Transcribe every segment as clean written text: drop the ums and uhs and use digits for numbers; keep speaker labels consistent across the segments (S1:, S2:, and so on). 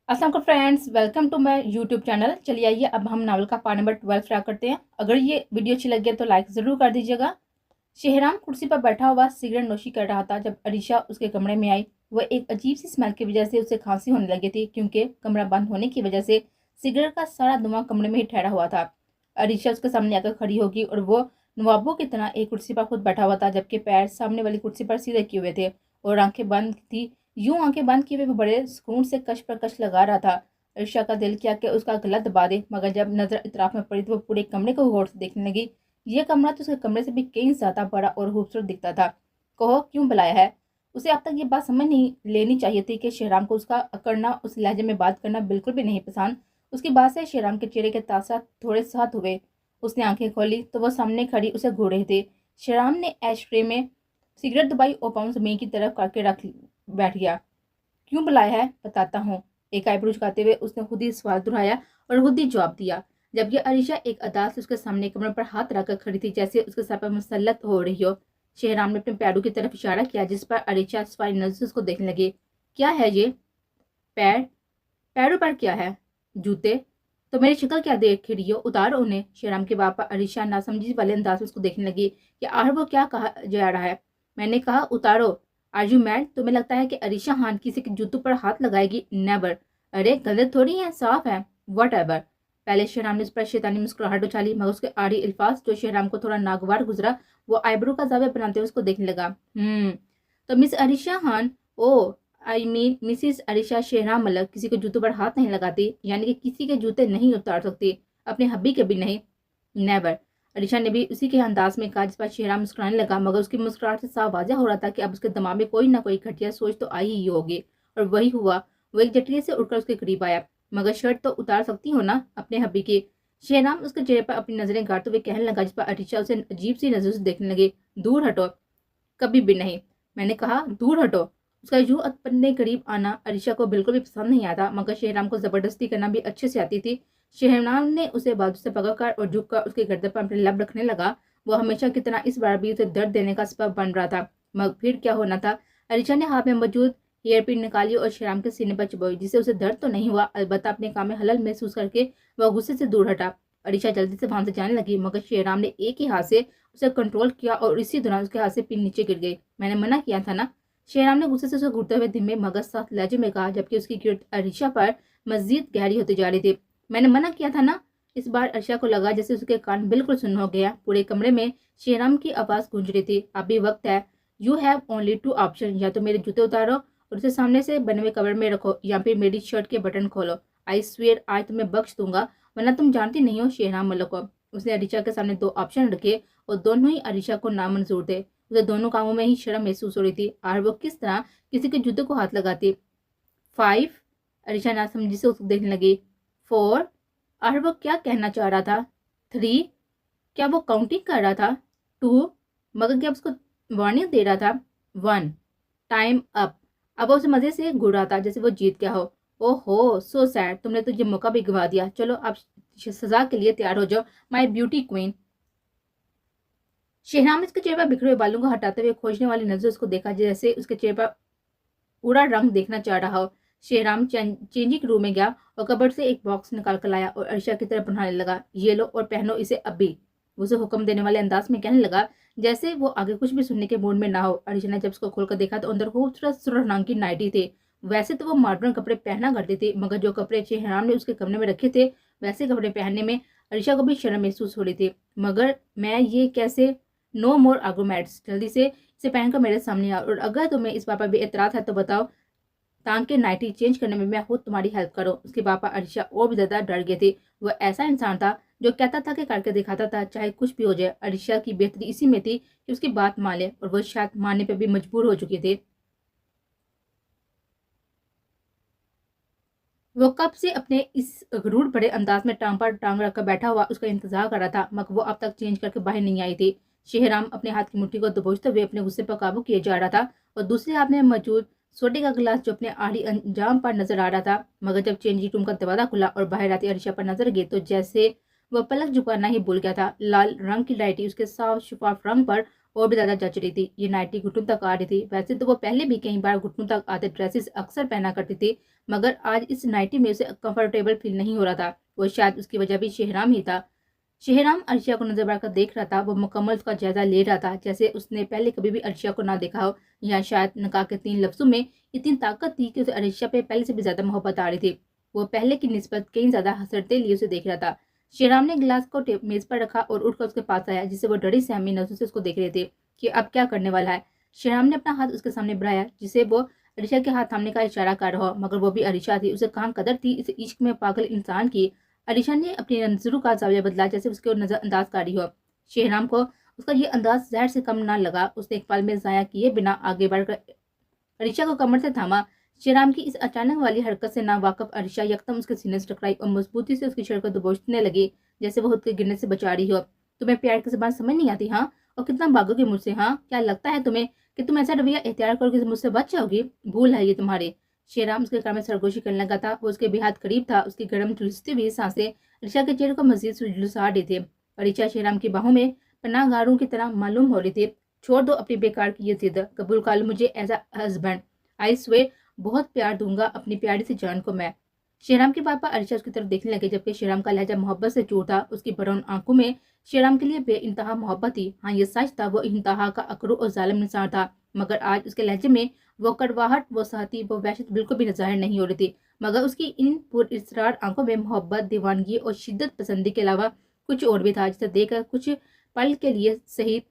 S1: अस्सलाम वालेकुम friends, welcome to my YouTube channel. चलिए आइए अब हम नावल का पार्ट नंबर 12 स्टार्ट करते हैं। अगर ये वीडियो अच्छी लगी है तो लाइक ज़रूर कर दीजिएगा। शेहराम कुर्सी पर बैठा हुआ सिगरेट नोशी कर रहा था जब अरीशा उसके कमरे में आई। वह एक अजीब सी स्मेल की वजह से उसे खांसी होने लगी थी, क्योंकि कमरा बंद होने की वजह से सिगरेट का सारा धुआं कमरे में ही ठहरा हुआ था। अरीशा उसके सामने आकर खड़ी होगी और वो नवाबों की तरह एक कुर्सी पर खुद बैठा हुआ था, जबकि पैर सामने वाली कुर्सी पर सीधे किए हुए थे और आंखें बंद थी। यूं आंखें बंद किए हुए वो बड़े सुकून से कश पर कश लगा रहा था। अरीशा का दिल किया कि उसका गला दबा दे, मगर जब नजर इतराफ में पड़ी तो वो पूरे कमरे को गौर से देखने लगी। ये कमरा तो उसके कमरे से भी कहीं ज्यादा बड़ा और खूबसूरत दिखता था। कहो क्यों बुलाया है? उसे अब तक ये बात समझ नहीं लेनी चाहिए थी कि शेहराम को उसका अकड़ना, उस लहजे में बात करना बिल्कुल भी नहीं पसंद। उसकी बात से शेहराम के चेहरे के तासुरात थोड़े साथ हुए। उसने आंखें खोली तो वह सामने खड़ी उसे घूर रहे थे। शेहराम ने ऐश ट्रे में सिगरेट दबाई और पाउंड जमीन की तरफ करके रख बैठ गया। क्यों बुलाया है? बताता हूँ। एक आईब्रो झुकाते हुए उसने खुद ही सवाल दोहराया और खुद ही जवाब दिया, जबकि अरीशा एक अदालत से उसके सामने कमर पर हाथ रखकर खड़ी थी, जैसे उसके सर पर मुसल्लत हो रही हो। शेहराम ने अपने पैरों की तरफ इशारा किया, जिस पर अरीशा सवाल नजर से उसको देखने लगी। क्या है ये? पैर? पैरों पर क्या है? जूते? तो मेरी शक्ल क्या देख रही हो? उतारो उन्हें। शेहराम के बाप पर अरीशा नासमझी वाले अंदाज में उसको देखने लगी कि आखिर वो क्या कहा जा रहा है। मैंने कहा उतारो। Are you mad? तुम्हें लगता है कि अरीशा खान किसी के जूतों पर हाथ लगाएगी? नेवर। अरे गलत थोड़ी है, साफ है। What ever. पहले शेहराम ने उस पर शैतानी मुस्कुराहट उछाली, मगर उसके आड़ी अल्फाज जो शेहराम को थोड़ा नागवार गुजरा, वो आईब्रो का जावे बनाते हुए उसको देखने लगा। तो miss Arisha Khan? Oh I mean Mrs Arisha Shehram Malak किसी के जूतों पर हाथ नहीं लगाती, यानी कि किसी के जूते नहीं उतार सकती, अपने हब्बी के भी नहीं। नेवर। अरीशा ने भी उसी के अंदाज में कहा, जिस पर शेहराम मुस्कुराने लगा, मगर उसकी मुस्कुराहट से साफ वाज़ह हो रहा था कि अब उसके दिमाग में कोई ना कोई घटिया सोच तो आई ही होगी। और वही हुआ। वो एक झटके से उठकर उसके करीब आया। मगर शर्ट तो उतार सकती हो ना अपने हब्बी की? शेहराम उसके चेहरे पर अपनी नजरें गाड़ते हुए कहने लगा, जिस पर अरीशा उसे अजीब सी नजरों से देखने लगी। दूर हटो। कभी भी नहीं। मैंने कहा दूर हटो। उसका यूं अपने करीब आना अरीशा को बिल्कुल भी पसंद नहीं आता, मगर शेहराम को जबरदस्ती करना भी अच्छे से आती थी। शेहराम ने उसे बाजू से पकड़कर और झुककर उसके गर्दन पर अपने लब रखने लगा। वो हमेशा की तरह इस बार भी उसे दर्द देने का सबब बन रहा था। मगर फिर क्या होना था? अरीशा ने हाथ में मौजूद हेयर पिन निकाली और शेहराम के सीने पर चुभोई, जिससे उसे दर्द तो नहीं हुआ, अलबत्ता अपने काम में हलल महसूस करके वह गुस्से से दूर हटा। अरीशा जल्दी से वहां से जाने लगी, मगर शेहराम ने एक ही हाथ से उसे कंट्रोल किया और इसी दौरान उसके हाथ से पिन नीचे गिर गई। मैंने मना किया था ना? शेहराम ने गुस्से से उसे घूरते हुए धीमे मगर सख्त लहजे में कहा, जबकि उसकी गिरफ्त अरीशा पर मजीद गहरी होती जा रही थी। मैंने मना किया था ना? इस बार अरीशा को लगा जैसे उसके कान बिल्कुल सुन्न हो गया। पूरे कमरे में शेहराम की आवाज गूंज रही थी। अभी वक्त है। You have only two option, या तो मेरे जूते उतारो और उसे सामने से बने हुए कवर में रखो, या फिर मेरी शर्ट के बटन खोलो। आई स्वेयर आज तुम्हें बख्श दूंगा, वरना तुम जानती नहीं हो शेहराम मलिक को। उसने अरीशा के सामने दो ऑप्शन रखे और दोनों ही अरीशा को नामंजूर थे। उसे दोनों कामों में ही शर्म महसूस हो रही थी, और वो किस तरह किसी के जूते को हाथ लगाती। 5। अरीशा नासमझी से उसको देखने लगी। 4। और वो क्या कहना चाह रहा था? 3। क्या वो काउंटिंग कर रहा था? 2। मगर क्या उसको वार्निंग दे रहा था? 1। Time up. अब वो उसे मजे से घूर रहा था जैसे वो जीत गया हो। ओहो सो सैड, तुमने तो ये मौका भी गवा दिया। चलो अब सजा के लिए तैयार हो जाओ, माय ब्यूटी क्वीन। शेहनाम ने उसके चेहरे पर बिखरे हुए बालों को हटाते हुए खोजने वाली नजर उसको देखा, जैसे उसके चेहरे पर पूरा रंग देखना चाह रहा हो। शेहराम चेंजिंग रूम में गया और कबर्ड से एक बॉक्स निकाल कर लाया और अरीशा की तरफ बढ़ाने लगा। ये लो और पहनो इसे अभी। वो उसे हुक्म देने वाले अंदाज में कहने लगा, जैसे वो आगे कुछ भी सुनने के मूड में ना हो। अरीशा ने जब उसको खोलकर देखा तो अंदर खूबसूरत सुर्ख रंग की नाइटी थी। वैसे तो वो मॉडर्न कपड़े पहना करती थी, मगर जो कपड़े शेहराम ने उसके कमरे में रखे थे, वैसे कपड़े पहनने में अरीशा को भी शर्म महसूस हो रही थी। मगर मैं ये कैसे? नो मोर आर्गूमेंट्स, जल्दी से इसे पहनकर मेरे सामने आओ, और अगर तुम्हें इस बात पर भी एतराज है तो बताओ, ताकि नाइटी चेंज करने में मैं खुद तुम्हारी हेल्प करूं। उसके पापा अरीशा और भी ज्यादा डर गए थे। वह ऐसा इंसान था जो कहता था कि करके दिखाता था, चाहे कुछ भी हो जाए। अरीशा की बेहतरी इसी में थी कि उसकी बात मान ले, और वह शायद मानने पर भी मजबूर हो चुके थे। वो कब से अपने इस गरूर भरे अंदाज में टांग पर टांग रखकर बैठा हुआ उसका इंतजार कर रहा था, मगर वो अब तक चेंज करके बाहर नहीं आई थी। शेहराम अपने हाथ की मुट्ठी को दबोचते हुए अपने गुस्से पर काबू किए जा रहा था, और दूसरे हाथ में मौजूद सोडे का गिलास जो अपने आड़ी अंजाम पर नजर आ रहा था। मगर जब चेंजिंग रूम का दरवाजा खुला और बाहर आती अरीशा पर नजर गई, तो जैसे वह पलक झुकाना ही भूल गया था। लाल रंग की नाइटी उसके साफ शफाफ रंग पर और भी ज्यादा जच रही थी। ये नाइटी घुटनों तक आ रही थी। वैसे तो वो पहले भी कई बार घुटनों तक आते ड्रेसेस अक्सर पहना करती थी, मगर आज इस नाइटी में उसे कंफर्टेबल फील नहीं हो रहा था। वो शायद उसकी वजह भी शेहराम ही था। शेहराम अर्शिया को नजर बढ़ाकर देख रहा था। वो मुकम्मल उसका जायजा ले रहा था, जैसे उसने पहले कभी भी अर्शिया को ना देखा हो। या शायद निकाह के 3 लफ्जों में इतनी ताकत थी कि उसे अर्शिया पे पहले से भी ज्यादा मोहब्बत आ रही थी। वो पहले की निस्बत कहीं ज्यादा हसरते लिए उसे देख रहा था। शेहराम ने गिलास को मेज पर रखा और उठकर उसके पास आया, जिससे वो डरी सहमी नजरों से उसको देख रहे थे कि अब क्या करने वाला है। शेहराम ने अपना हाथ उसके सामने बढ़ाया, जिसे वो अरिशा के हाथ थामने का इशारा कर रहा हो, मगर वो भी अरिशा थी। उसे कहाँ कदर थी इस इश्क में पागल इंसान की। अरिशा ने अपनी नजरों का जाविया बदला, जैसे उसके नजरअंदाज कर रही हो। शेहराम को उसका ये अंदाज जहर से कम ना लगा। उसने एक पल में जाया किए बिना आगे बढ़कर अरिशा को कमर से थामा। शेहराम की इस अचानक वाली हरकत से ना वाकफ अरिशा यकदम उसके सीने से टकराई और मजबूती से उसकी शर्ट को दबोचने लगी, जैसे वो खुद के गिरने से बचा रही हो। तुम्हें प्यार की जुबान समझ नहीं आती? हाँ, और कितना भागोगे मुझसे? हाँ, क्या लगता है तुम्हें कि तुम ऐसा रवैया इख्तियार करोगे मुझसे बच जाओगी? भूल है ये तुम्हारे। शेहराम उसके कान में सरगोशी करने लगा था। वो उसके बेहद करीब था। उसकी गर्म झुलसती हुई सांसें अरिशा के चेहरे को मजीद झुलसा रही थी। अरिशा शेहराम की बाहों में पनाहगारों की तरह मालूम हो रही थी। छोड़ दो अपनी बेकार की ये जिद, कबूल कर लो मुझे एज अ हस्बैंड। आई स्वे बहुत प्यार दूंगा अपनी प्यारी सी जान को मैं। शेहराम के पापा अरिशा उसकी तरफ देखने लगे, जबकि शेहराम का लहजा मोहब्बत से चूर था। उसकी बरौन आंखों में शेहराम के लिए बेइंतहा मोहब्बत थी। हाँ, ये सच था, वो इंतहा का अकरू और जालिम इंसान था, मगर आज उसके लहजे में वो कड़वाहट, वो साथी, वो वहशत बिल्कुल भी जाहिर नहीं हो रही थी। मगर उसकी इन पुरइसरार आंखों में मोहब्बत, दीवानगी और शिद्दत पसंदी के अलावा कुछ और भी था, जिसे देखकर कुछ पल के लिए सही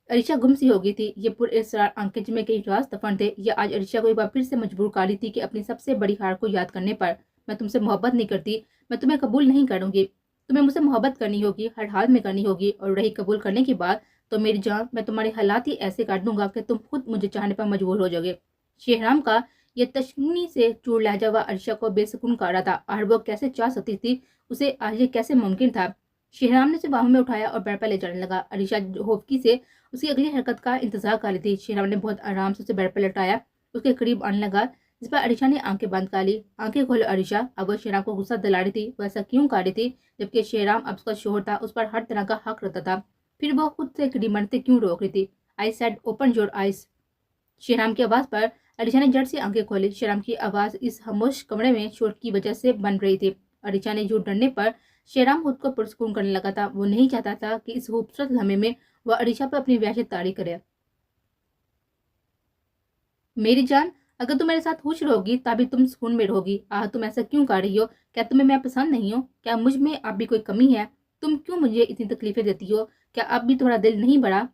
S1: अरिशा गुम सी हो गई थी। ये पुरअसरार आंखें जिनमें कई राज दफन थे, ये आज अरिशा को एक बार फिर से मजबूर कर रही थी कि अपनी सबसे बड़ी हार को याद करने पर, मैं तुमसे मोहब्बत नहीं करती, मैं तुम्हें कबूल नहीं करूंगी। तुम्हें मुझसे मोहब्बत करनी होगी, हर हाल में करनी होगी। और रही कबूल करने की बात, तो मेरी जान, मैं तुम्हारे हालात ही ऐसे कर दूंगा कि तुम खुद मुझे चाहने पर मजबूर हो जाओगे। शेहराम का ये तशनी से चूर लहजा हुआ अरिशा को बेसुकून कर रहा था। और वो कैसे चाह सकती थी उसे, आज ये कैसे मुमकिन था। शेहराम ने उसे बाहों में उठाया और बेड पर ले जाने लगा। अरिशा होफकी से उसकी अगली हरकत का इंतजार कर रही थी। शेहराम ने बहुत आराम से उसे बेड पर लटाया, उसके करीब आने लगा, जिस पर अरिशा ने आंखें बंद कर ली। आंखें खोले अरिशा। अब वो शेहराम को गुस्सा दिला रही थी। वो ऐसा क्यों कर रही थी, जबकि शेहराम अब उसका शोहर था, उस पर हर तरह का हक रहता था। फिर वो खुद से डिमांड क्यों रोक रही थी? I said open your eyes. Shehram की आवाज पर अरिशा ने झट से आंखें खोली। शेहराम की आवाज इस खामोश कमरे में शोर की वजह से बन रही थी। अरिशा ने जो डरने पर शेहराम खुद को पुरस्कून करने लगा था। वो नहीं चाहता था कि इस खूबसूरत लम्हे में वह अरिशा पर अपनी वहशत तारी करे। मेरी जान, अगर तुम मेरे साथ खुश रहोगी तभी तुम सुकून में रहोगी। आह, तुम ऐसा क्यों कर रही हो? क्या तुम्हें मैं पसंद नहीं हूँ? क्या मुझ में अब भी कोई कमी है? तुम क्यों मुझे इतनी तकलीफें देती हो? क्या अब भी तुम्हारा दिल नहीं बढ़ा?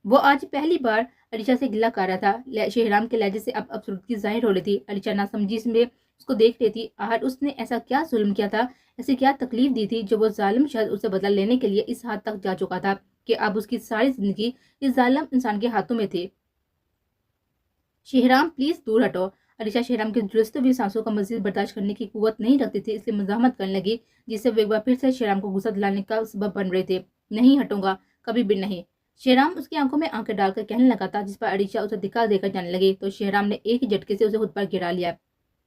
S1: वो आज पहली बार अरिशा से गिला कर रहा था। शेहराम के लहजे से अब अफसरदगी जाहिर हो रही थी। अरिशा नासमझी में उसको देख रही थी। आहर उसने ऐसा क्या जुल्म किया था, ऐसी क्या तकलीफ दी थी, जो वो जालिम शख्स उसे बदला लेने के लिए इस हद तक जा चुका था कि अब उसकी सारी जिंदगी इस जालिम इंसान के हाथों में थी। शेहराम प्लीज दूर हटो। अरिशा शेहराम की झुलसती हुई सांसों का मजीद बर्दाश्त करने की कुव्वत नहीं रखती थी, इसलिए मजामत करने लगी, जिससे वो एक बार फिर से शेहराम को गुस्सा दिलाने का सबब बन रहे थे। नहीं हटूंगा, कभी भी नहीं। शेहराम उसकी आंखों में आंखें डालकर कहने लगा था, जिस पर अरिशा उसे दिखा देकर जाने लगी, तो शेहराम ने एक ही झटके से उसे खुद पर गिरा लिया।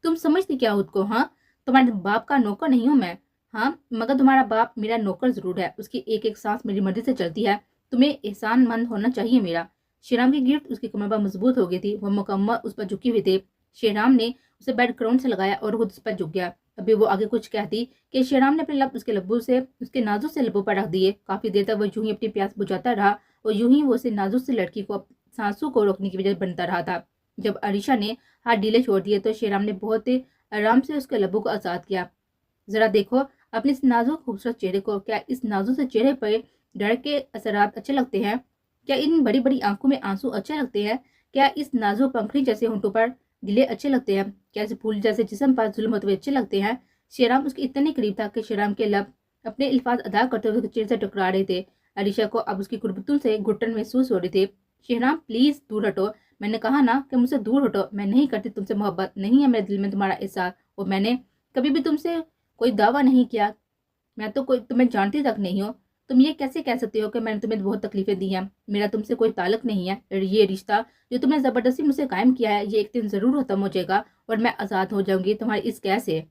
S1: तुम समझती क्या खुद को? हाँ, तुम्हारे बाप का नौकर नहीं हूँ मैं। हाँ, मगर तुम्हारा बाप मेरा नौकर जरूर है। उसकी एक एक सांस मेरी मर्जी से चलती है। तुम्हें एहसानमंद होना चाहिए मेरा। शेहराम की गिरफ्त उसकी कमर पर मजबूत हो गई थी। वह मुकम्मल उस पर झुकी हुई थी। शेहराम ने उसे बेड क्राउन से लगाया और खुद उस पर झुक गया। अभी वो आगे कुछ कहती कि शेहराम ने अपने लब उसके लब्बू से, उसके नाजुक से लब्बों पर रख दिए। काफी देर तक वो यूं ही अपनी प्यास बुझाता रहा और यूं ही वो उसे नाजुक से लड़की को सांसों को रोकने की वजह बनता रहा था। जब अरिशा ने हाथ ढीले छोड़ दिए तो शेहराम ने बहुत ही आराम से उसके लब्बों को आजाद किया। जरा देखो अपने इस नाजुक खूबसूरत चेहरे को। क्या इस नाजुक से चेहरे पर डर के असरात अच्छे लगते हैं? क्या इन बड़ी बड़ी आंखों में आंसू अच्छे लगते हैं? क्या इस नाजुक पंखड़ी जैसे होंठों पर गिले अच्छे लगते हैं? क्या इस फूल जैसे जिस्म पर जुल्म होते हुए अच्छे लगते हैं? शेहराम उसके इतने करीब था कि शेहराम के लब अपने अल्फाज अदा करते हुए उसके चेहरे से टकरा रहे थे। अरिशा को अब उसकी कुर्बतों से घुटन महसूस हो रही थी। शेहराम प्लीज दूर हटो। मैंने कहा ना कि मुझसे दूर हटो। मैं नहीं करती तुमसे मोहब्बत, नहीं है मेरे दिल में तुम्हारा एहसास, और मैंने कभी भी तुमसे कोई दावा नहीं किया। मैं तो कोई तुम्हें जानती तक नहीं हो। तुम ये कैसे कह सकते हो कि मैंने तुम्हें बहुत तकलीफें दी हैं? मेरा तुमसे कोई ताल्लुक नहीं है। ये रिश्ता जो तुमने जबरदस्ती मुझसे कायम किया है, ये एक दिन जरूर खत्म हो जाएगा और मैं आजाद हो जाऊंगी तुम्हारी इस कैद से।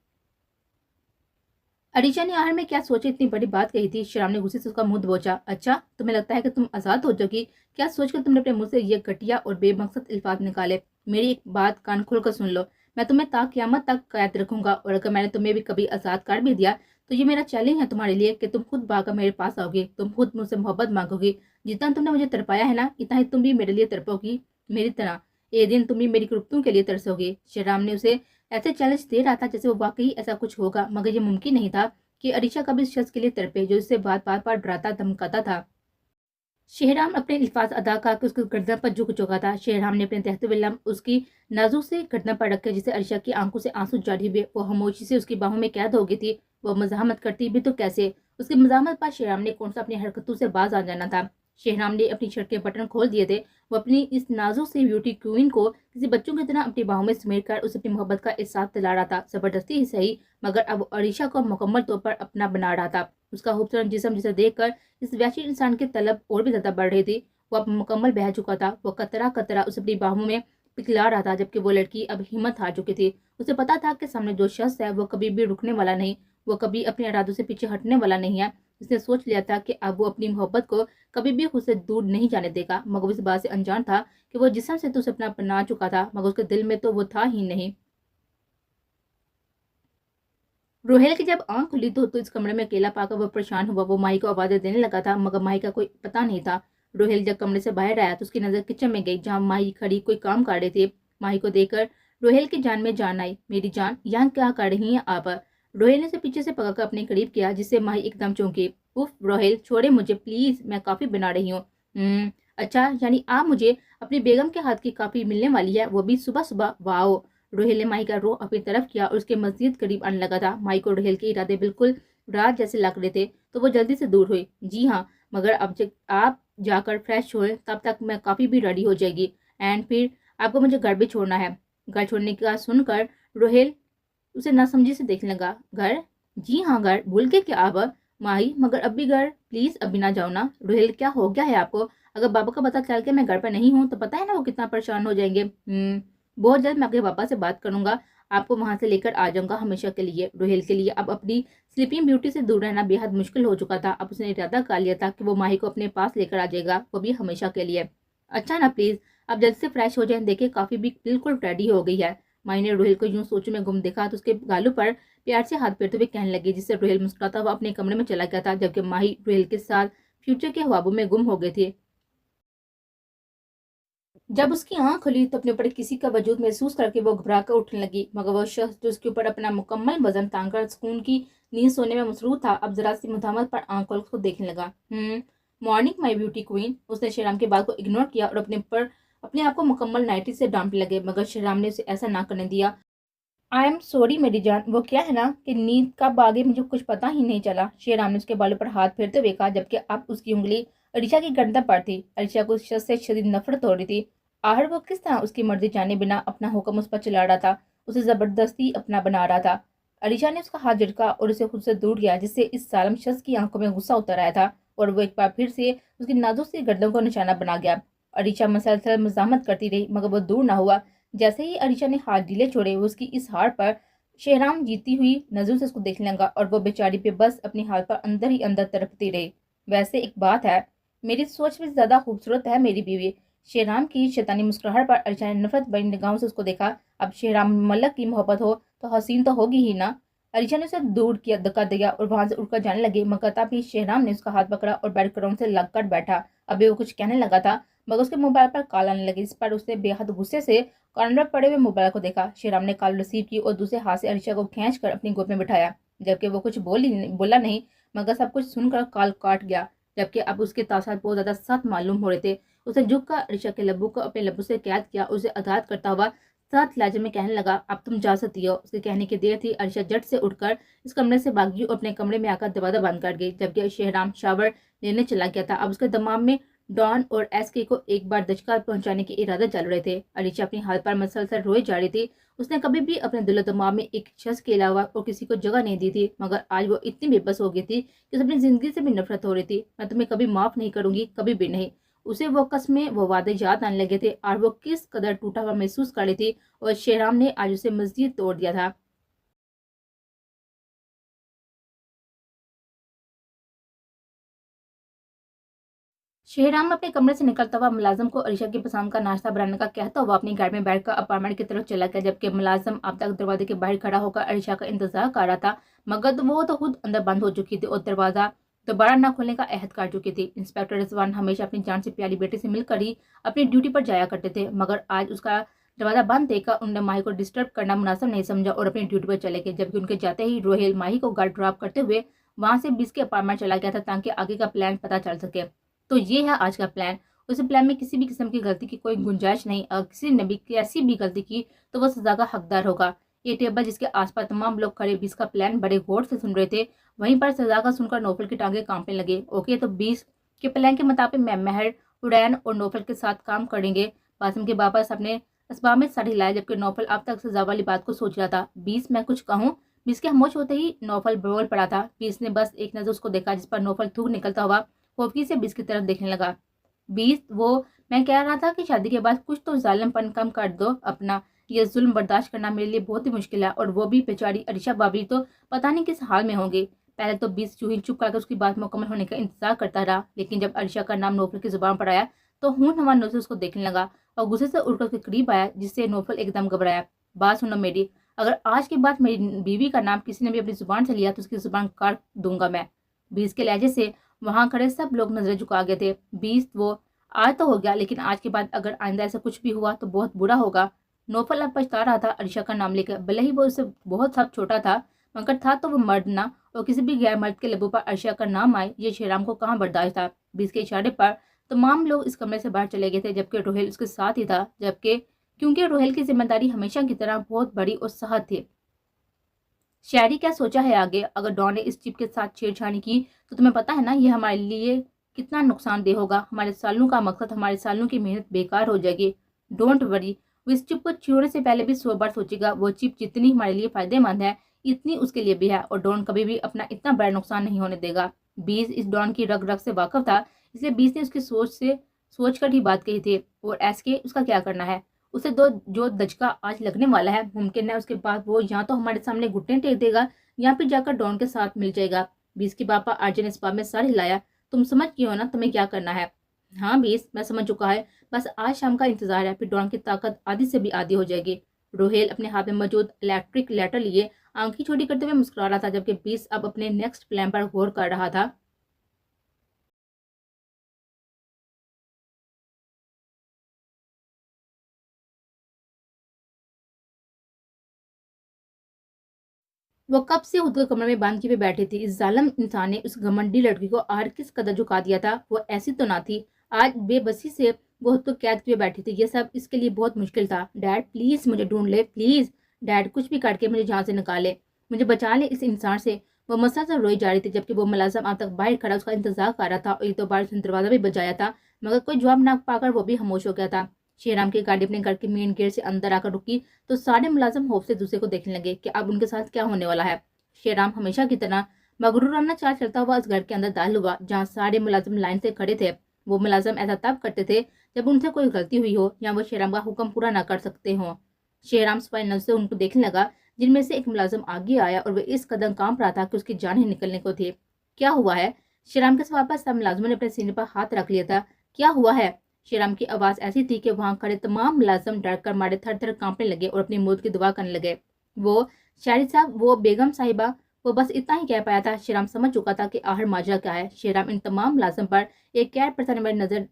S1: अरीशा ने आखिर में क्या सोचे इतनी बड़ी बात कही थी। शेहराम ने गुस्से से उसका मुंह दबोचा। अच्छा, तुम्हें लगता है कि तुम आजाद हो जाओगी? क्या सोचकर तुमने अपने मुंह से ये घटिया और बेमकसद अल्फाज निकाले? मेरी एक बात कान खोलकर सुन लो। मैं तुम्हें ता क़यामत तक कैद रखूंगा, और अगर मैंने तुम्हें भी कभी आज़ाद कर भी दिया तो ये मेरा चैलेंज है तुम्हारे लिए कि तुम खुद भागकर मेरे पास आओगे, तुम खुद मुझसे मोहब्बत मांगोगी। जितना तुमने मुझे तड़पाया है ना, इतना ही तुम भी मेरे लिए तड़पोगी मेरी तरह। एक दिन तुम भी मेरी कुर्तों के लिए तरसोगे। श्री राम ने उसे ऐसे चैलेंज दे रहा था जैसे वो वाकई ऐसा कुछ होगा, मगर ये मुमकिन नहीं था कि अरीशा कभी इस शख्स के लिए तड़पे जो इससे बार बार डराता धमकाता था। शेहराम अपने अल्फाज अदा करके उसकी गर्दन पर झुक चुका था। शेहराम ने अपने तहत विलम उसकी नाजुक से गर्दन पर रखकर जिसे अरीशा की आंखों से आंसू जारी हुए, वो खामोशी से उसकी बाहों में कैद हो गई थी। वो मजामत करती भी तो कैसे? उसकी मजामत पर शेहराम ने कौन सा अपनी हरकतों से बाज आ जाना था। शेहराम ने अपनी शर्ट के बटन खोल दिए थे। वो अपनी इस नाजुक सी ब्यूटी क्वीन को किसी बच्चों की तरह अपनी बाहों में समेट कर उसे अपनी मोहब्बत का एहसास दिला रहा था। जबरदस्ती ही सही, मगर अब अरीशा को मुकम्मल तौर पर अपना बना रहा था। उसका खूबसूरत जिस्म जिसे देखकर इस वैशी इंसान की तलब और भी ज्यादा बढ़ रही थी। वो अब मुकम्मल बह चुका था। वो कतरा कतरा उसे अपनी बाहों में पिघला रहा था, जबकि वो लड़की अब हिम्मत हार चुकी थी। उसे पता था कि सामने जो शख्स है वो कभी भी रुकने वाला नहीं, वो कभी अपने इरादों से पीछे हटने वाला नहीं है। उसने सोच लिया था कि अब वो अपनी मोहब्बत को कभी भी खुद से दूर नहीं जाने देगा, मगर वो इस बात से अनजान था कि वो जिस्म से तो उसे अपना बना चुका था, मगर उसके दिल में तो वो था ही नहीं। रोहेल की जब आंख खुली तो इस कमरे में अकेला पाकर वो परेशान हुआ। वो माही को आवाजें देने लगा था, मगर माही का कोई पता नहीं था। रोहेल जब कमरे से बाहर आया तो उसकी नजर किचन में गई, जहाँ माही खड़ी कोई काम कर रही थी। माही को देखकर रोहेल की जान में जान आई। मेरी जान, यहाँ क्या कर रही हैं आप? रोहेल ने उसे पीछे से पकड़कर अपने करीब किया, जिससे माही एकदम चौंकी। उफ रोहेल, छोड़े मुझे प्लीज, मैं कॉफी बना रही हूँ। अच्छा, यानी आप मुझे अपनी बेगम के हाथ की कॉफी मिलने वाली है, वो भी सुबह सुबह? वाओ। रोहेल ने माही का रुख अपनी तरफ किया और उसके मजीद करीब आने लगा था। माही को रोहेल के इरादे बिल्कुल रात जैसे लग रहे थे, तो वो जल्दी से दूर हुई। जी हाँ, मगर अब जब आप जाकर फ्रेश हुए तब तक मैं कॉफी भी रेडी हो जाएगी, एंड फिर आपको मुझे घर भी छोड़ना है। घर छोड़ने का सुनकर रोहेल उसे नासमझी से देखने लगा। घर? जी हाँ घर, भूल गए क्या आप? माही, मगर अब भी घर? प्लीज अभी ना जाओ ना। रोहेल, क्या हो गया है आपको? अगर बाबा का पता चल के मैं घर पर नहीं हूँ तो पता है ना वो कितना परेशान हो जाएंगे। बहुत जल्द मैं आपके पापा से बात करूंगा, आपको वहां से लेकर आ जाऊंगा हमेशा के लिए। रोहेल के लिए अब अपनी स्लीपिंग ब्यूटी से दूर रहना बेहद मुश्किल हो चुका था। अब उसने इरादा कर लिया था कि वो माही को अपने पास लेकर आ जाएगा, वो भी हमेशा के लिए। अच्छा ना प्लीज, अब जल्द से फ्रेश हो जाए। देखिए काफी भी बिल्कुल रेडी हो गई है। माही ने रोहेल को यूं सोचों में गुम देखा तो उसके गालों पर प्यार से हाथ फेरते हुए कहने लगी, जिससे रोहेल मुस्कुराता हुआ अपने कमरे में चला गया था, जबकि माही रोहेल के साथ फ्यूचर के ख्वाबों में गुम हो गए थे। जब उसकी आंख खुली तो अपने ऊपर किसी का वजूद महसूस करके वो घबरा कर उठने लगी, मगर वो शख्स जो उसके ऊपर अपना मुकम्मल वजन तान कर सुकून की नींद सोने में मसरूफ था, अब जरा सी मुदामत पर आंख खोल उसको देखने लगा। Morning my beauty queen. उसने श्रीराम की बात को इग्नोर किया और अपने आप को मुकम्मल नाइटी से डांटने लगे, मगर श्रीराम ने उसे ऐसा ना करने दिया। आई एम सॉरी मेरी जान, वो क्या है ना कि नींद कब आ गई मुझे कुछ पता ही नहीं चला। श्रीराम ने उसके बालों पर हाथ फेरते हुए कहा, जबकि अब उसकी उंगली अरीशा की गर्दन पर थी। अरीशा को उस शख्स से शदीद नफरत हो रही थी। आहर वो किस तरह उसकी मर्जी जाने बिना अपना हुक्म उस पर चला रहा था, उसे जबरदस्ती अपना बना रहा था। अरीशा ने उसका हाथ झटका और उसे खुद से दूर किया, जिससे इस सालम शख्स की आंखों में गुस्सा उतर आया था, और वो एक बार फिर से उसकी नाजुक सी गर्दन को निशाना बना गया। अरीशा मसलसल मजामत करती रही, मगर वो दूर ना हुआ। जैसे ही अरीशा ने हाथ ढीले छोड़े, वो उसकी इस हार पर शेहराम जीती हुई नजरों से उसको देखने लगा, और वो बेचारी पे बस अपनी हाल पर अंदर ही अंदर तड़पती रही। वैसे एक बात है, मेरी सोच में ज्यादा खूबसूरत है मेरी बीवी। शेहराम की शैतानी मुस्कुराहट पर अरीशा ने नफरत भरी निगाहों से उसको देखा। अब शेहराम मलक की मोहब्बत हो तो हसीन तो होगी ही ना। अरीशा ने उसे दूर किया, धक्का दिया और वहां से उड़कर जाने लगी, मगर तभी शेहराम ने उसका हाथ पकड़ा और बेड क्राउन से लगकर बैठा। अभी वो कुछ कहने लगा था, मगर उसके मोबाइल पर कॉल आने लगी, इस पर उसने बेहद गुस्से से कॉर्नर पर पड़े हुए मोबाइल को देखा। शेहराम ने कॉल रिसीव की और दूसरे हाथ से अरीशा को खींच कर अपनी गोद में बिठाया, जबकि वो कुछ बोला नहीं, मगर सब कुछ सुनकर कॉल काट गया। जबकि अब उसके तासुरात बहुत ज्यादा सख्त मालूम हो रहे थे। उसने झुककर अरीशा के लब्बों को अपने लब्बों से कैद किया, उसे आजाद करता हुआ सख्त लहजे में कहने लगा, अब तुम जा सकती हो। उसके कहने की देर थी, अरीशा झट से उठकर इस कमरे से भागी और अपने कमरे में आकर दरवाजा बंद कर गई, जबकि शेहराम शावर लेने चला गया था। अब उसके दिमाग में डॉन और एसके को एक बार दचका पहुंचाने के इरादे चल रहे थे। अलीशा अपनी हाल पर मसलसल रोए जा रही थी। उसने कभी भी अपने दिलो दिमाग में एक शख्स के अलावा और किसी को जगह नहीं दी थी, मगर आज वो इतनी बेबस हो गई थी कि उसे अपनी जिंदगी से भी नफरत हो रही थी। मैं तुम्हें कभी माफ नहीं करूंगी, कभी भी नहीं। उसे वो कस्में, वो वादे याद आने लगे थे, और वो किस कदर टूटा हुआ महसूस कर रही थी, और शेहराम ने आज उसे मजदूर तोड़ दिया था। शेहराम अपने कमरे से निकलता हुआ मुलाजिम को अरीशा की पसंद का नाश्ता बनाने का कहता हुआ अपनी गाड़ी में बैठकर अपार्टमेंट की तरफ चला गया, जबकि मुलाजिम अब तक दरवाजे के बाहर खड़ा होकर अरीशा का इंतजार कर रहा था, मगर वो तो खुद अंदर बंद हो चुकी थी और दरवाजा दोबारा न खोलने का अहद कर चुकी थी। इंस्पेक्टर रिजवान हमेशा अपनी जान से प्यारी बेटी से मिलकर ही अपनी ड्यूटी पर जाया करते थे, मगर आज उसका दरवाजा बंद देखकर उन्होंने माही को डिस्टर्ब करना मुनासिब नहीं समझा और अपनी ड्यूटी पर चले गए। जबकि उनके जाते ही रोहेल माही को घर ड्रॉप करते हुए वहां से बीस के अपार्टमेंट चला गया था ताकि आगे का प्लान पता चल सके। तो ये है आज का प्लान। उस प्लान में किसी भी किस्म की गलती की कोई गुंजाइश नहीं। अगर किसी ने भी कैसी भी गलती की तो वह सजा का हकदार होगा। ये टेबल जिसके आसपास तमाम लोग खड़े बीस का प्लान बड़े गौर से सुन रहे थे, वहीं पर सजा का सुनकर नौफल की टांगे कांपने लगे। ओके, तो बीस के प्लान के मुताबिक मैं महर, उड़ैन और नौफल के साथ काम करेंगे। बासिम के बाबा अपने असबाब में सर हिलाया, जबकि नौफल अब तक सजा वाली बात को सोच रहा था। बीस, मैं कुछ कहूँ? बीस के खामोश होते ही नौफल बोल पड़ा था। बीस ने बस एक नजर उसको देखा, जिस पर नौफल थूक निकलता हुआ खौफगी से बीस की तरफ देखने लगा। बीस, वो मैं कह रहा था कि शादी के बाद कुछ तो जालिमपन कम कर दो अपना। ये जुल्म बर्दाश्त करना मेरे लिए बहुत ही मुश्किल है, और वो भी बेचारी अरीशा भाभी तो पता नहीं किस हाल में होंगे। पहले तो बीस चूही चुप करके उसकी बात मुकम्मल होने का इंतजार करता रहा, लेकिन जब अरीशा का नाम नौफल की जुबान पर आया तो हून हवा नजर उसको देखने लगा और गुस्से से उड़कर उसके करीब आया, जिससे नौफल एकदम घबराया। बात सुनो मेरी, अगर आज के बाद मेरी बीवी का नाम किसी ने भी अपनी जुबान से लिया तो उसकी जुबान काट दूंगा मैं। बीस के लहजे से वहां खड़े सब लोग नजरें झुका गए थे। बीस, वो आज तो हो गया, लेकिन आज के बाद अगर आइंदा ऐसा कुछ भी हुआ तो बहुत बुरा होगा। नौफल अब पछता रहा था अरीशा का नाम लेकर। भले ही वो उससे बहुत सब छोटा था, मगर था तो वो मर्द ना, और किसी भी गैर मर्द के लबों पर अरीशा का नाम आए ये शेराम को कहाँ बर्दाश्त था। बीस के इशारे पर तमाम लोग इस कमरे से बाहर चले गए थे, जबकि रोहेल उसके साथ ही था, जबकि क्योंकि रोहेल की जिम्मेदारी हमेशा की तरह बहुत बड़ी और सहज थी। शायरी क्या सोचा है आगे? अगर डॉन ने इस चिप के साथ छेड़छाड़ी की तो तुम्हें पता है ना ये हमारे लिए कितना नुकसानदेह होगा। हमारे सालों का मकसद, हमारे सालों की मेहनत बेकार हो जाएगी। डोंट वरी, वो इस चिप को छेड़ने से पहले भी 100 बार सोचेगा। वो चिप जितनी हमारे लिए फायदेमंद है इतनी उसके लिए भी है, और डॉन कभी भी अपना इतना बड़ा नुकसान नहीं होने देगा। बीस इस डॉन की रग रग से वाकफ था, इसलिए बीस ने उसकी सोच कर ही बात कही थी। और एस के उसका क्या करना है? उसे दो जो दचका आज लगने वाला है, मुमकिन है उसके बाद वो या तो हमारे सामने घुटने टेक देगा या फिर जाकर डॉन के साथ मिल जाएगा। बीस के पापा आर्जन इस बात में सर हिलाया। तुम समझ गए हो ना तुम्हें क्या करना है? हाँ बीस, मैं समझ चुका है। बस आज शाम का इंतजार है, फिर डॉन की ताकत आधी से भी आधी हो जाएगी। रोहेल अपने हाथ में मौजूद इलेक्ट्रिक लेटर लिए आंखें छोटी करते हुए मुस्कुरा रहा था, जबकि बीस अब अपने नेक्स्ट प्लान पर गौर कर रहा था। वो कब से खुद को कमरे में बांध के पे बैठी थी। इस जालिम इंसान ने उस घमंडी लड़की को आर किस कदर झुका दिया था। वो ऐसी तो ना थी। आज बेबसी से वो तो कैद किए बैठी थी। ये सब इसके लिए बहुत मुश्किल था। डैड प्लीज मुझे ढूंढ ले, प्लीज डैड, कुछ भी करके मुझे जहाँ से निकाले, मुझे बचा ले इस इंसान से। वो मसला से रोई जा रही थी, जबकि वो मुलाजिम अब तक बाहर खड़ा उसका इंतजार कर रहा था, और एक दो बार उसने दरवाजा भी बजाया था, मगर कोई जवाब ना पाकर वो भी खामोश हो गया था। शेराम की गाड़ी अपने घर के मेन गेट से अंदर आकर रुकी तो सारे मुलाजिम खौफ से दूसरे को देखने लगे कि अब उनके साथ क्या होने वाला है। शेराम हमेशा की तरह मगरूराना चाल चलता हुआ उस घर के अंदर दाखिल हुआ, जहाँ सारे मुलाजिम लाइन से खड़े थे। वो मुलाजिम ऐसा तब करते थे जब उनसे कोई गलती हुई हो या वो शेराम का हुक्म पूरा ना कर सकते हो। शेराम सिपाही नजर से उनको देखने लगा, जिनमें से एक मुलाजिम आगे आया और वह इस कदम कांप रहा था कि उसकी जान ही निकलने को थी। क्या हुआ है? शेराम के सवाल पर सब मुलाजिमों ने अपने सीने पर हाथ रख लिया था। क्या हुआ है? शेराम की आवाज ऐसी थी कि वहां खड़े तमाम मुलाजिम डर कर मारे थर थर कांपने लगे और अपनी मौत की दुआ करने लगे। वो शायरी साहब, वो बेगम साहिबा, वो बस इतना ही कह पाया था। शेराम समझ चुका था कि आखिर माजरा क्या है। शेराम इन तमाम मुलाजिम पर एक कैद परसाने वाली नजर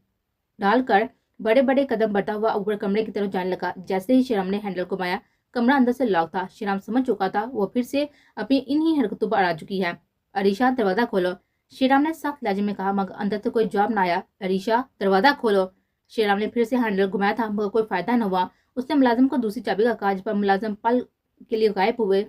S1: डालकर बड़े बड़े कदम बढ़ता हुआ ऊपर कमरे की तरफ जाने लगा। जैसे ही शेराम ने हैंडल घुमाया, कमरा अंदर से लॉक था। शेराम समझ चुका था वो फिर से अपनी इन्हीं हरकतों पर आ चुकी है। अरीशा, दरवाजा खोलो, शेराम ने सख्त लहजे में कहा, मगर अंदर से कोई जवाब न आया। अरीशा, दरवाजा खोलो। शेराम ने फिर से हैंडल घुमाया था, मगर कोई फायदा न हुआ। उसने मुलाजिम को दूसरी चाबी का कहा, जिस पर मुलाजिम पल के लिए गायब हुए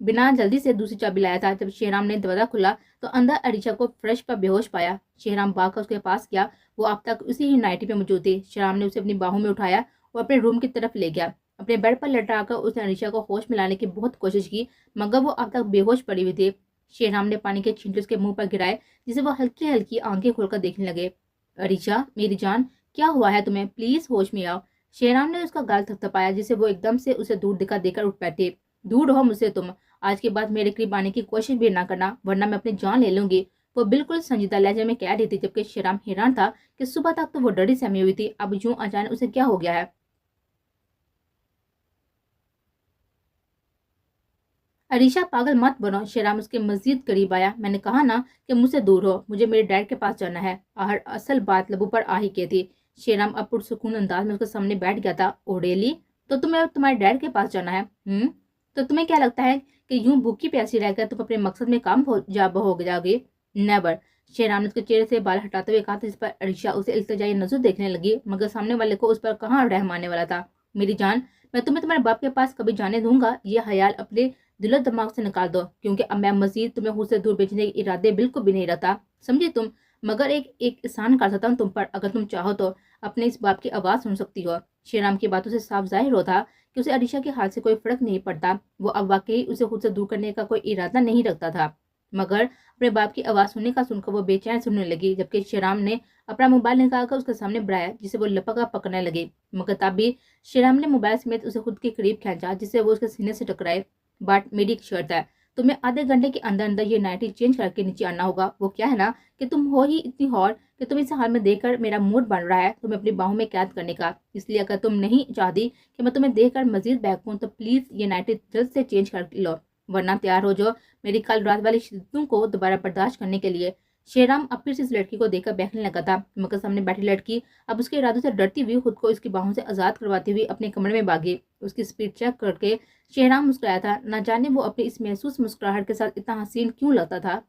S1: बिना जल्दी से दूसरी चाबी लाया था। जब शेराम ने दरवाजा खुला तो अंदर अरीशा को फ्रेश पर बेहोश पाया। शेराम भागकर उसके पास गया। वो अब तक उसी ही नाइटी पे मौजूद थी। शेराम ने उसे अपनी बाहों में उठाया और अपने रूम की तरफ ले गया। अपने बेड पर लटकाकर उसने अरीशा को होश में लाने की बहुत कोशिश की, मगर वो अब तक बेहोश पड़ी हुई थी। शेराम ने पानी के छींटे उसके मुंह पर गिराए, जिसे वो हल्की हल्की आंखें खोलकर देखने लगे। अरीशा, मेरी जान, क्या हुआ है तुम्हें? प्लीज होश में आओ। शेराम ने उसका गाल थपथपाया, जिसे वो एकदम से उसे दूर दिखा देकर उठ बैठे। दूर रहो मुझसे तुम। आज के बाद मेरे करीब आने की कोशिश भी ना करना, वरना मैं अपनी जान ले लूंगी। वो बिल्कुल संजीदा लहजे में कह रही थी, जबकि श्रीराम हैरान था कि सुबह तक तो वो डरी सहमी हुई थी, अब यूं अचानक उसे क्या हो गया है। अरीशा पागल मत बनो, श्रीराम उसके मजीद करीब आया। मैंने कहा ना कि मुझसे दूर हो, मुझे मेरे डैड के पास जाना है। आहर असल बात लबू पर आ ही की थी। श्रीराम अब पुरसुकून अंदाज में उसके सामने बैठ गया था। ओडेली, तो तुम्हें अब तुम्हारे डैड के पास जाना है? तो तुम्हें क्या लगता है कि यूं भूखी प्यासी रहकर तुम अपने मकसद में काम हो जाओगे? नेवर। श्रीराम ने उसके चेहरे से बाल हटाते हुए कहा था, जिस पर अरीशा उसे इल्तिजाई नजर देखने लगी, मगर सामने वाले को उस पर कहाँ रहम आने वाला था। मेरी जान, मैं तुम्हें तुम्हारे बाप के पास कभी जाने दूंगा? ये ख्याल अपने दिलो दिमाग से निकाल दो, क्योंकि अब मैं मजीद तुम्हें खुद से दूर भेजने के इरादे बिल्कुल भी नहीं रखता, समझी तुम? मगर एक एक एहसान कर सकता हूँ तुम पर, अगर तुम चाहो तो अपने इस बाप की आवाज़ सुन सकती हो। श्रीराम की बातों से साफ जाहिर होता कि उसे अरीशा के हाल से कोई फर्क नहीं पड़ता। वो अब वाकई उसे खुद से दूर करने का कोई इरादा नहीं रखता था, मगर अपने बाप की आवाज़ सुनने का सुनकर वो बेचैन सुनने लगी। जबकि श्रीराम ने अपना मोबाइल निकालकर उसके सामने बढ़ाया, जिसे वो लपका पकड़ने लगी, मगर तब भी श्रीराम ने मोबाइल समेत उसे खुद के करीब खींचा, जिससे वो उसके सीने से टकराए। बट मेरी एक शर्त है, तुम्हें आधे घंटे के अंदर अंदर ये नाइटी चेंज करके नीचे आना होगा। वो क्या है ना कि तुम हो ही इतनी हॉट कि तुम इस हाल में देखकर मेरा मूड बन रहा है तुम्हें अपनी बाहों में कैद करने का। इसलिए अगर तुम नहीं चाहती कि मैं तुम्हें देखकर मजीद बहकूं, तो प्लीज ये नाइटी जल्द से चेंज कर लो, वरना तैयार हो जो मेरी कल रात वाली शिद्दतों को दोबारा बर्दाश्त करने के लिए। शेराम अब फिर से इस लड़की को देखकर बहकने लगा था, मगर सामने बैठी लड़की अब उसके इरादों से डरती हुई खुद को इसकी बाहों से आजाद करवाती हुई अपने कमरे में भागी। उसकी स्पीड चेक करके शेराम मुस्कुराया था। न जाने वो अपनी इस महसूस मुस्कुराहट के साथ इतना हसीन क्यों लगता था।